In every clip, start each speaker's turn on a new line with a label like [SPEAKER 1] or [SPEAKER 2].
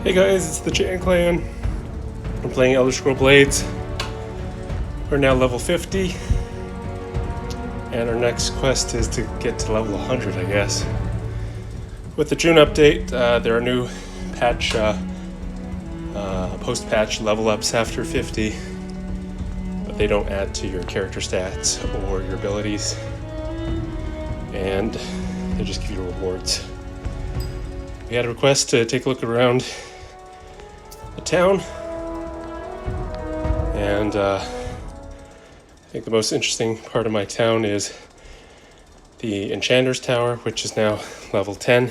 [SPEAKER 1] Hey guys, it's the TheChanClan. I'm playing Elder Scrolls Blades. We're now level 50. And our next quest is to get to level 100, I guess. With the June update, there are new patch, post-patch level ups after 50. But they don't add to your character stats or your abilities. And they just give you rewards. We had a request to take a look around the town, and I think the most interesting part of my town is the Enchanters Tower, which is now level 10,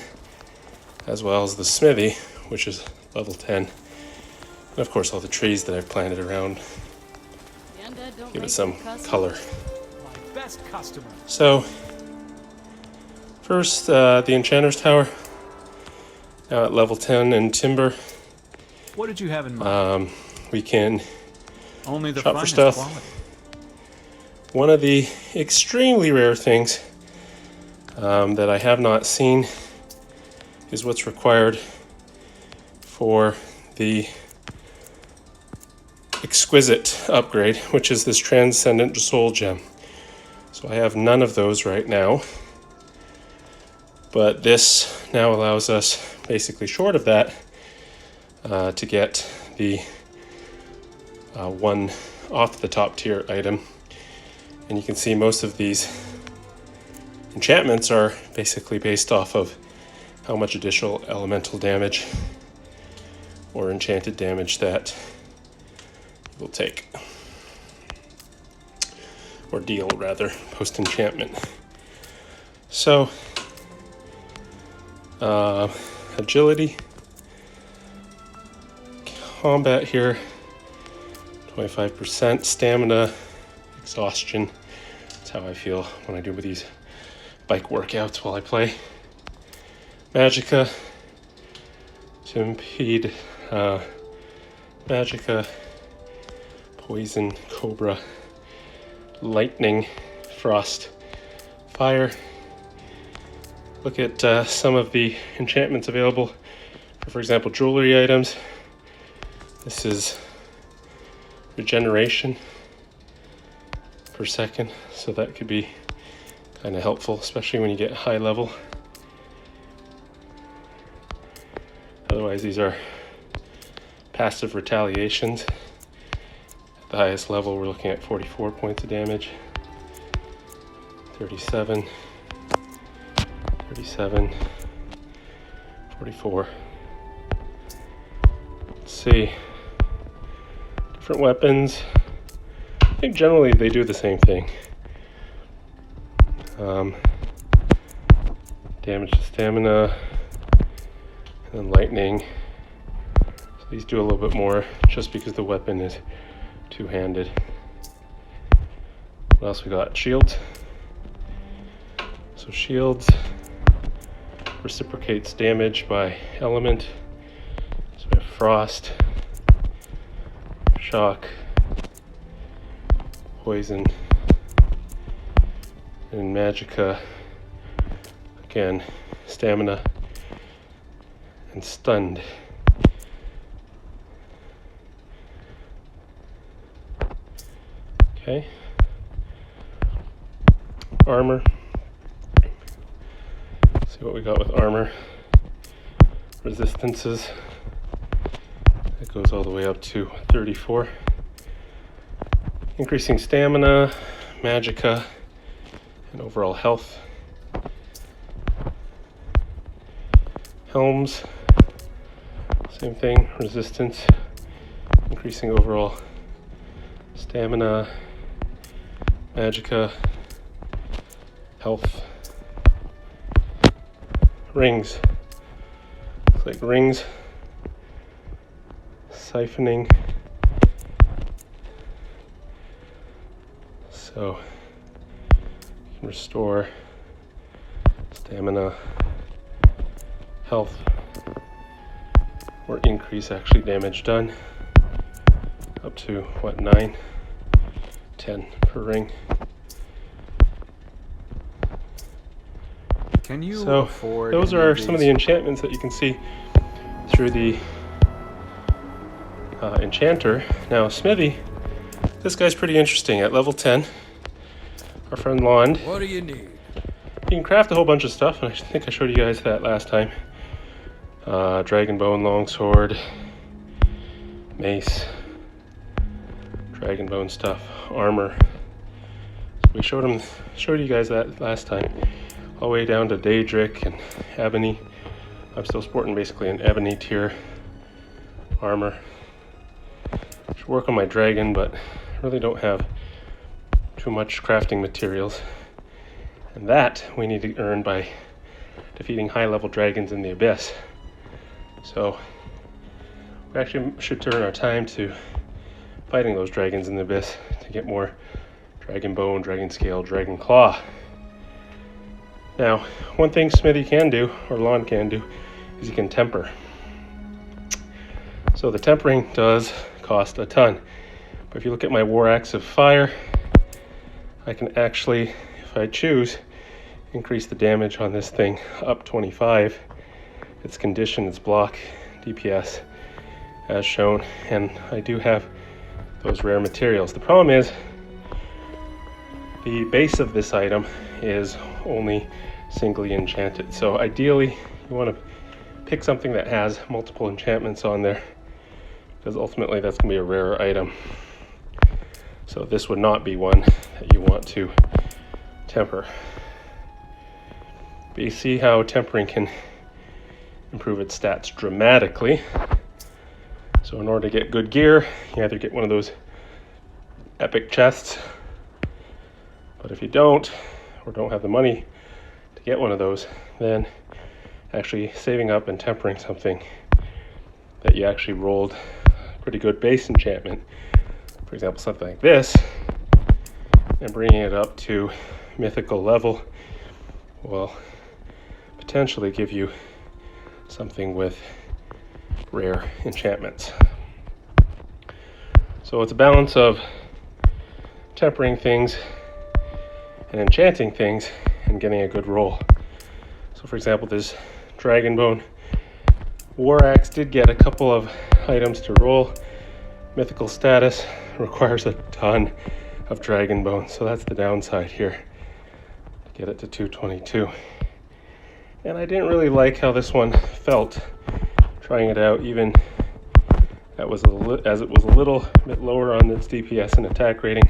[SPEAKER 1] as well as the Smithy, which is level 10, and of course all the trees that I've planted around give it some color.
[SPEAKER 2] My best customer.
[SPEAKER 1] So first, the Enchanters Tower, now at level 10 in timber.
[SPEAKER 2] What did you have in mind?
[SPEAKER 1] We can
[SPEAKER 2] Only the
[SPEAKER 1] shop for
[SPEAKER 2] finest
[SPEAKER 1] stuff.
[SPEAKER 2] quality.
[SPEAKER 1] One of the extremely rare things that I have not seen is what's required for the exquisite upgrade, which is this transcendent soul gem. So I have none of those right now, but this now allows us, basically short of that, to get the one off the top tier item. And you can see most of these enchantments are basically based off of how much additional elemental damage or enchanted damage that you will take, or deal rather, post enchantment. So agility, combat here, 25%, stamina, exhaustion. That's how I feel when I do these bike workouts while I play. Magicka, to impede Magicka, poison, cobra, lightning, frost, fire. Look at some of the enchantments available for example, jewelry items. This is regeneration per second, so that could be kind of helpful, especially when you get high level. Otherwise, these are passive retaliations. At the highest level, we're looking at 44 points of damage, 37, 37, 44. Let's see. Different weapons. I think generally they do the same thing. Damage to stamina, and then lightning. So these do a little bit more just because the weapon is two-handed. What else we got? Shields. So shields reciprocates damage by element. So we have frost, shock, poison, and Magicka, again, stamina and stunned. Okay. Armor. See what we got with armor. Resistances. That goes all the way up to 34. Increasing stamina, Magicka, and overall health. Helms, same thing, resistance, increasing overall stamina, Magicka, health. Rings, looks like rings, siphoning. So you can restore stamina, health, or increase actually damage done up to what, 9, 10 per ring.
[SPEAKER 2] Can you
[SPEAKER 1] So
[SPEAKER 2] afford
[SPEAKER 1] those
[SPEAKER 2] any
[SPEAKER 1] are
[SPEAKER 2] of
[SPEAKER 1] some of
[SPEAKER 2] these?
[SPEAKER 1] the enchantments that you can see through the Enchanter. Now, Smithy, this guy's pretty interesting. At level 10, our friend Lond,
[SPEAKER 3] What do you need?
[SPEAKER 1] he can craft a whole bunch of stuff, and I think I showed you guys that last time. Dragon bone longsword, mace, dragon bone stuff, armor. So we showed you guys that last time, all the way down to Daedric and ebony. I'm still sporting basically an ebony tier armor. Should work on my dragon, but I really don't have too much crafting materials. And that we need to earn by defeating high-level dragons in the Abyss. So we actually should turn our time to fighting those dragons in the Abyss to get more dragon bone, dragon scale, dragon claw. Now, one thing Smithy can do, or Lon can do, is he can temper. So the tempering does cost a ton. But if you look at my War Axe of Fire, I can actually, if I choose, increase the damage on this thing up 25. Its condition, its block, DPS, as shown. And I do have those rare materials. The problem is, the base of this item is only singly enchanted. So ideally, you want to pick something that has multiple enchantments on there, because ultimately that's going to be a rarer item. So this would not be one that you want to temper. But you see how tempering can improve its stats dramatically. So in order to get good gear, you either get one of those epic chests, but if you don't, or don't have the money to get one of those, then actually saving up and tempering something that you actually rolled a pretty good base enchantment, for example something like this, and bringing it up to mythical level will potentially give you something with rare enchantments. So it's a balance of tempering things and enchanting things and getting a good roll. So for example, this Dragonbone War Axe did get a couple of items to roll. Mythical status requires a ton of Dragonbone, so that's the downside here, to get it to 222. And I didn't really like how this one felt trying it out, even as it was a little bit lower on its DPS and attack rating.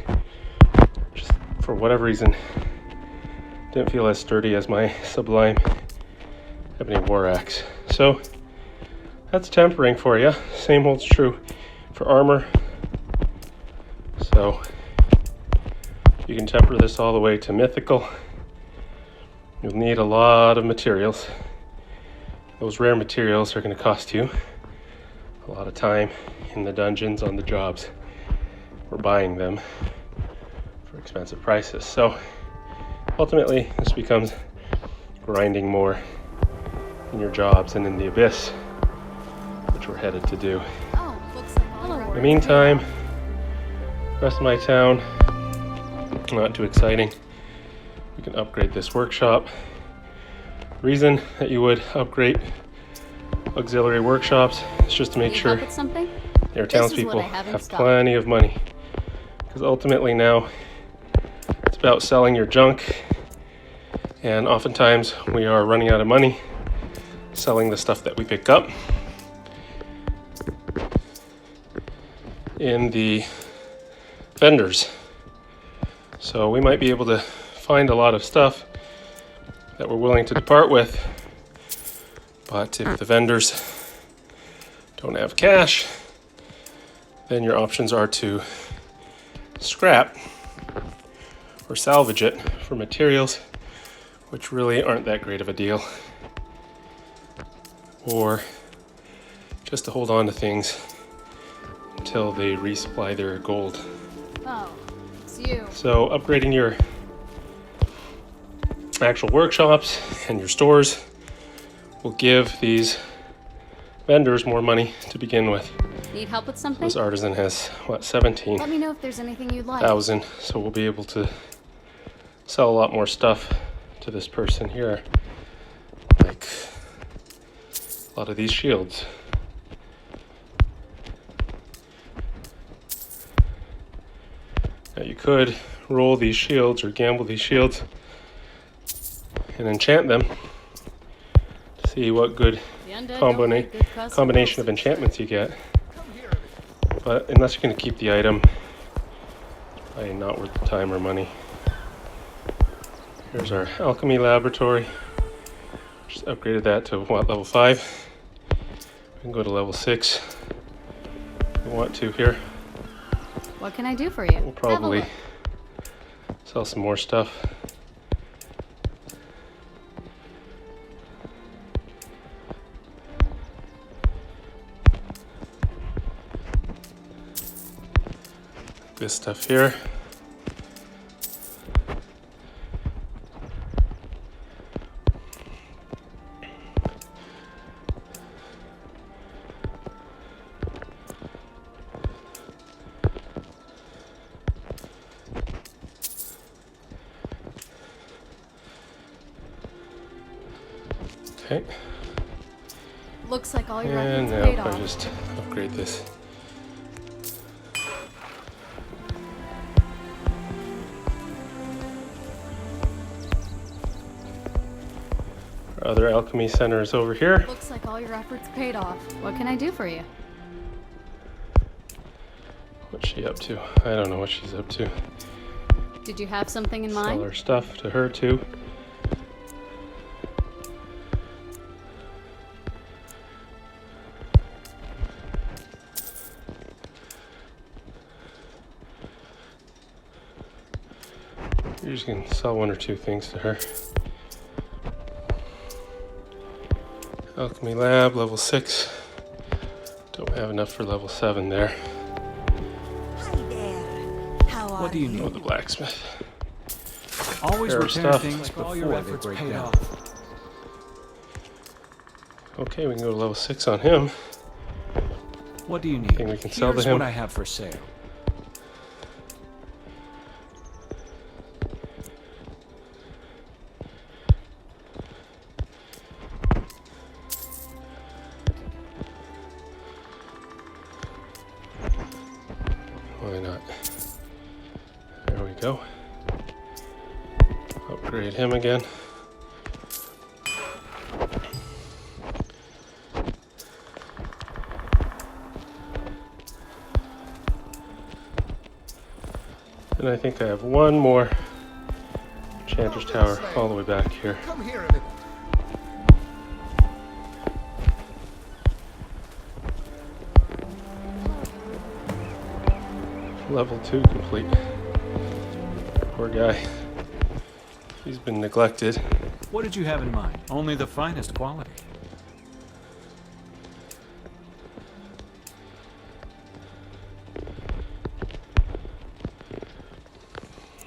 [SPEAKER 1] Just for whatever reason, didn't feel as sturdy as my Sublime Ebony War Axe. So that's tempering for you. Same holds true for armor. So you can temper this all the way to mythical. You'll need a lot of materials. Those rare materials are going to cost you a lot of time in the dungeons on the jobs. We're buying them for expensive prices. So ultimately, this becomes grinding more in your jobs and in the Abyss, which we're headed to do.
[SPEAKER 4] Oh, looks like
[SPEAKER 1] In the meantime, rest of my town, not too exciting. We can upgrade this workshop. Reason that you would upgrade auxiliary workshops is just to make
[SPEAKER 4] Need
[SPEAKER 1] sure
[SPEAKER 4] help with something?
[SPEAKER 1] your
[SPEAKER 4] This is what
[SPEAKER 1] townspeople
[SPEAKER 4] I have in
[SPEAKER 1] have
[SPEAKER 4] stock.
[SPEAKER 1] plenty of money. Because ultimately now, it's about selling your junk. And oftentimes we are running out of money selling the stuff that we pick up in the vendors. So we might be able to find a lot of stuff that we're willing to depart with, but if the vendors don't have cash, then your options are to scrap or salvage it for materials, which really aren't that great of a deal, or just to hold on to things until they resupply their gold.
[SPEAKER 4] Oh, it's you.
[SPEAKER 1] So upgrading your actual workshops and your stores will give these vendors more money to begin with.
[SPEAKER 4] Need help with something?
[SPEAKER 1] This artisan has, what, 17,000,
[SPEAKER 4] Let me know if there's anything you'd like.
[SPEAKER 1] so we'll be able to sell a lot more stuff to this person here, like a lot of these shields. Now you could roll these shields or gamble these shields and enchant them to see what good
[SPEAKER 4] The undead don't like good
[SPEAKER 1] combination of enchantments you get. But unless you're going to keep the item, probably not worth the time or money. Here's our alchemy laboratory. Just upgraded that to what, level 5. We can go to level 6 if we want to here.
[SPEAKER 4] What can I do for you?
[SPEAKER 1] We'll probably sell some more stuff. This stuff here. Okay.
[SPEAKER 4] Looks like all your
[SPEAKER 1] And
[SPEAKER 4] efforts
[SPEAKER 1] now
[SPEAKER 4] paid
[SPEAKER 1] if I
[SPEAKER 4] off.
[SPEAKER 1] just upgrade this. Our other alchemy center is over here.
[SPEAKER 4] Looks like all your efforts paid off. What can I do for you?
[SPEAKER 1] What's she up to? I don't know what she's up to.
[SPEAKER 4] Did you have something in
[SPEAKER 1] Sell
[SPEAKER 4] mind?
[SPEAKER 1] her stuff to her too. You're just gonna sell 1 or 2 things to her. Alchemy lab, level 6. Don't have enough for level 7 there.
[SPEAKER 3] Hi there. How are
[SPEAKER 2] What do you
[SPEAKER 1] Oh,
[SPEAKER 2] need?
[SPEAKER 1] the blacksmith.
[SPEAKER 2] Always
[SPEAKER 1] Fair
[SPEAKER 2] repair
[SPEAKER 1] stuff.
[SPEAKER 2] things
[SPEAKER 5] Like all
[SPEAKER 2] before
[SPEAKER 5] your
[SPEAKER 2] they
[SPEAKER 5] efforts
[SPEAKER 2] break
[SPEAKER 5] paid
[SPEAKER 2] down.
[SPEAKER 5] off.
[SPEAKER 1] Okay, we can go to level 6 on him.
[SPEAKER 2] What do you need?
[SPEAKER 1] Think we can sell to
[SPEAKER 2] Here's
[SPEAKER 1] him?
[SPEAKER 2] what I have for sale.
[SPEAKER 1] Why not? There we go. Upgrade him again. And I think I have one more Enchanters Tower all the way back here.
[SPEAKER 5] Come here a minute.
[SPEAKER 1] Level 2 complete. Poor guy. He's been neglected.
[SPEAKER 2] What did you have in mind? Only the finest quality.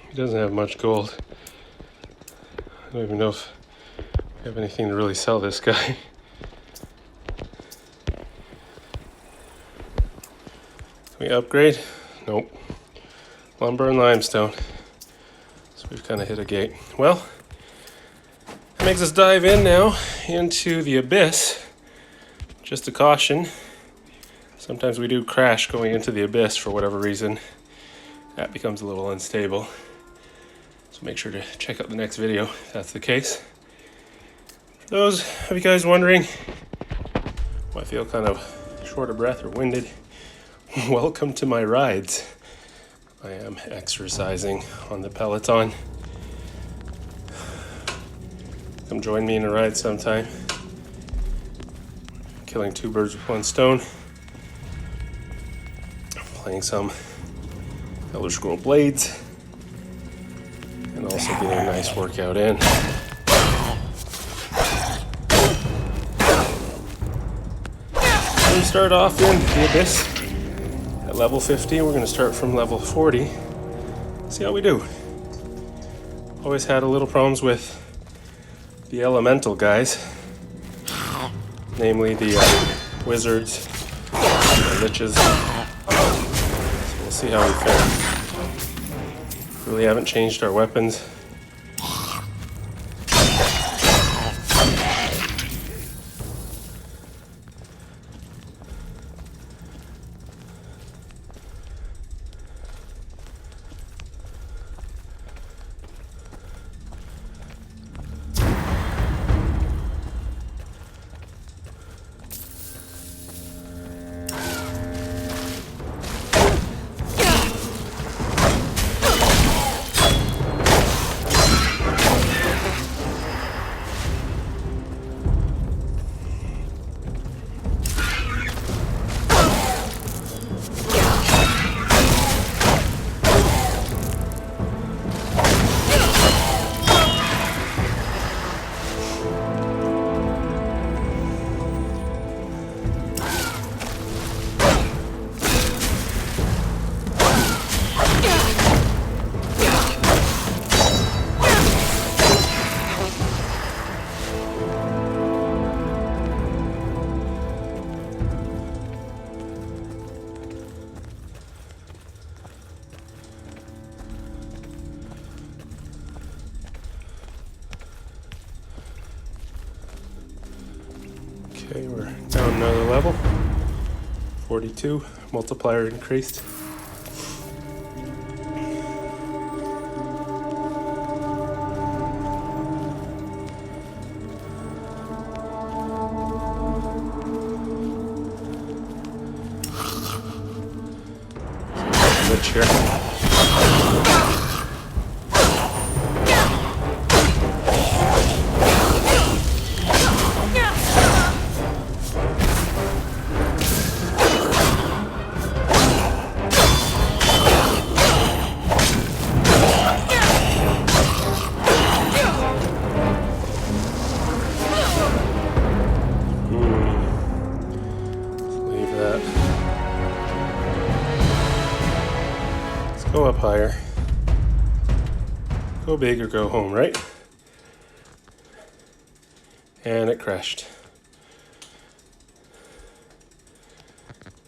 [SPEAKER 1] He doesn't have much gold. I don't even know if I have anything to really sell this guy. Can we upgrade? Nope. Lumber and limestone. So we've kind of hit a gate. Well, that makes us dive in now into the abyss. Just a caution. Sometimes we do crash going into the abyss for whatever reason. That becomes a little unstable. So make sure to check out the next video if that's the case. For those of you guys wondering why I feel kind of short of breath or winded, welcome to my rides. I am exercising on the Peloton. Come join me in a ride sometime. Killing 2 birds with 1 stone. Playing some Elder Scroll Blades. And also getting a nice workout in. We start off in the Abyss at level 50. We're going to start from level 40. See how we do. Always had a little problems with the elemental guys. Namely the wizards, the liches. So we'll see how we fare. Really haven't changed our weapons. Okay, we're down another level. 42, multiplier increased. Glitch here. Leave that. Let's go up higher. Go big or go home, right? And it crashed.